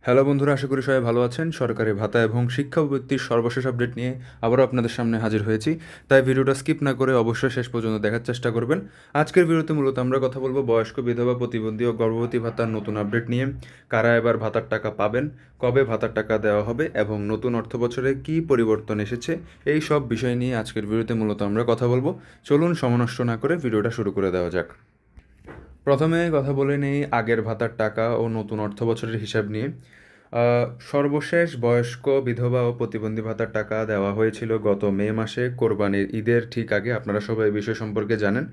Hello বন্ধুরা, আশা করি সবাই ভালো আছেন। সরকারি ভাতা এবং শিক্ষাবৃত্তির সর্বশেষ আপডেট নিয়ে আবারও আপনাদের সামনে হাজির হয়েছি। তাই ভিডিওটা স্কিপ না করে অবশ্যই শেষ পর্যন্ত দেখার চেষ্টা করবেন। আজকের ভিডিওতে মূলত আমরা কথা বলবো বয়স্ক বিধবা, প্রতিবন্ধী ও গর্ভবতী ভাতার নতুন আপডেট নিয়ে। কারা এবার ভাতার টাকা পাবেন, কবে ভাতার টাকা দেওয়া হবে এবং নতুন অর্থবছরে কী পরিবর্তন এসেছে, এই সব বিষয় নিয়ে আজকের ভিডিওতে মূলত আমরা কথা বলবো। চলুন সময় নষ্ট না করে ভিডিওটা শুরু করে দেওয়া যাক। প্রথমে কথা বলে নেই আগের ভাতার টাকা ও নতুন অর্থবছরের হিসাব নিয়ে। সর্বশেষ বয়স্ক বিধবা ও প্রতিবন্ধী ভাতার টাকা দেওয়া হয়েছিল গত মে মাসে কোরবানির ঈদের ঠিক আগে। আপনারা সবাই এই বিষয় সম্পর্কে জানেন।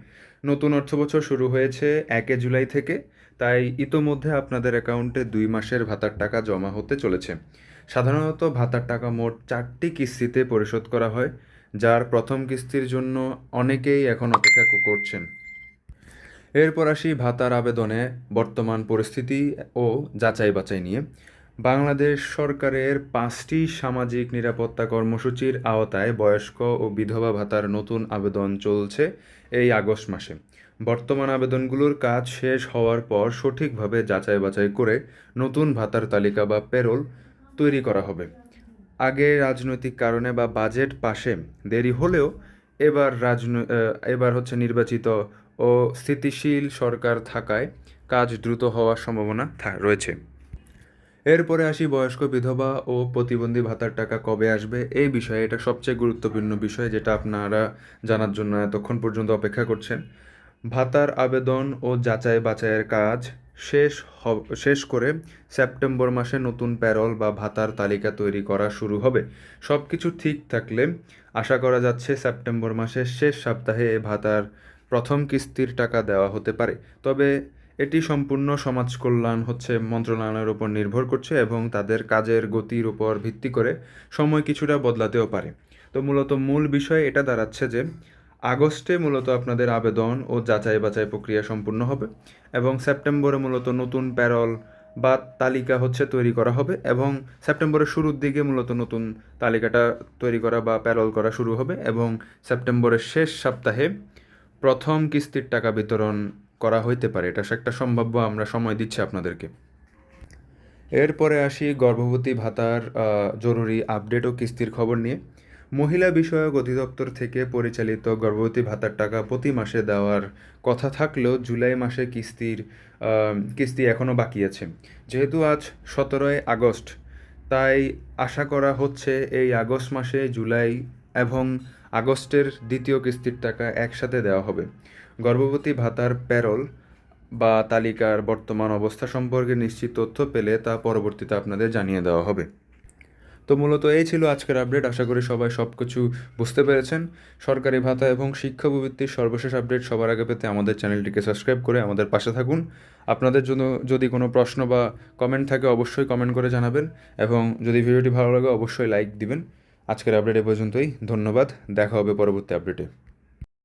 নতুন অর্থবছর শুরু হয়েছে 1 জুলাই থেকে, তাই ইতোমধ্যে আপনাদের অ্যাকাউন্টে 2 মাসের ভাতার টাকা জমা হতে চলেছে। সাধারণত ভাতার টাকা মোট 4টি কিস্তিতে পরিশোধ করা হয়, যার প্রথম কিস্তির জন্য অনেকেই এখন অপেক্ষা করছেন। এরপর আসি ভাতার আবেদনে বর্তমান পরিস্থিতি ও যাচাই বাছাই নিয়ে। বাংলাদেশ সরকারের 5টি সামাজিক নিরাপত্তা কর্মসূচির আওতায় বয়স্ক ও বিধবা ভাতার নতুন আবেদন চলছে এই আগস্ট মাসে। বর্তমান আবেদনগুলোর কাজ শেষ হওয়ার পর সঠিকভাবে যাচাই বাছাই করে নতুন ভাতার তালিকা বা পেরোল তৈরি করা হবে। আগে রাজনৈতিক কারণে বা বাজেট পাশে দেরি হলেও এবার নির্বাচিত ও স্থিতিশীল সরকার থাকায় কাজ দ্রুত হওয়ার সম্ভাবনা রয়েছে। এরপরে আসি বয়স্ক বিধবা ও প্রতিবন্ধী ভাতার টাকা কবে আসবে এই বিষয়ে। এটা সবচেয়ে গুরুত্বপূর্ণ বিষয়, যেটা আপনারা জানার জন্য এতক্ষণ পর্যন্ত অপেক্ষা করছেন। ভাতার আবেদন ও যাচাই বাছাইয়ের কাজ শেষ করে সেপ্টেম্বর মাসে নতুন প্যারোল বা ভাতার তালিকা তৈরি করা শুরু হবে। সব কিছু ঠিক থাকলে আশা করা যাচ্ছে সেপ্টেম্বর মাসের শেষ সপ্তাহে এ ভাতার প্রথম কিস্তির টাকা দেওয়া হতে পারে। তবে এটি সম্পূর্ণ সমাজ কল্যাণ মন্ত্রণালয়ের উপর নির্ভর করছে এবং তাদের কাজের গতির উপর ভিত্তি করে সময় কিছুটা বদলাতেও পারে। তো মূলত মূল বিষয় এটা দাঁড়াচ্ছে যে আগস্টে মূলত আপনাদের আবেদন ও যাচাই বাছাই প্রক্রিয়া সম্পূর্ণ হবে এবং সেপ্টেম্বরে মূলত নতুন প্যারোল বা তালিকা তৈরি করা হবে এবং সেপ্টেম্বরের শুরুর দিকে মূলত নতুন তালিকাটা তৈরি করা বা প্যারোল করা শুরু হবে এবং সেপ্টেম্বরের শেষ সপ্তাহে প্রথম কিস্তির টাকা বিতরণ করা হইতে পারে। এটা একটা সম্ভাব্য, আমরা সময় দিচ্ছি আপনাদেরকে। এরপরে আসি গর্ভবতী ভাতার জরুরি আপডেট ও কিস্তির খবর নিয়ে। মহিলা বিষয়ক অধিদপ্তর থেকে পরিচালিত গর্ভবতী ভাতার টাকা প্রতি মাসে দেওয়ার কথা থাকলেও জুলাই মাসে কিস্তি এখনও বাকি আছে। যেহেতু আজ 17ই আগস্ট, তাই আশা করা হচ্ছে এই আগস্ট মাসে জুলাই এবং আগস্টের দ্বিতীয় কিস্তির টাকা একসাথে দেওয়া হবে। গর্ভবতী ভাতার প্যারোল বা তালিকার বর্তমান অবস্থা সম্পর্কে নিশ্চিত তথ্য পেলে তা পরবর্তীতে আপনাদের জানিয়ে দেওয়া হবে। তো মূলত এই ছিল আজকের আপডেট। আশা করি সবাই সব কিছু বুঝতে পেরেছেন। সরকারি ভাতা এবং শিক্ষাবৃত্তির সর্বশেষ আপডেট সবার আগে পেতে আমাদের চ্যানেলটিকে সাবস্ক্রাইব করে আমাদের পাশে থাকুন। আপনাদের জন্য যদি কোনো প্রশ্ন বা কমেন্ট থাকে অবশ্যই কমেন্ট করে জানাবেন এবং যদি ভিডিওটি ভালো লাগে অবশ্যই লাইক দিবেন। আজকের আপডেট এ পর্যন্তই। ধন্যবাদ। দেখা হবে পরবর্তী আপডেটে।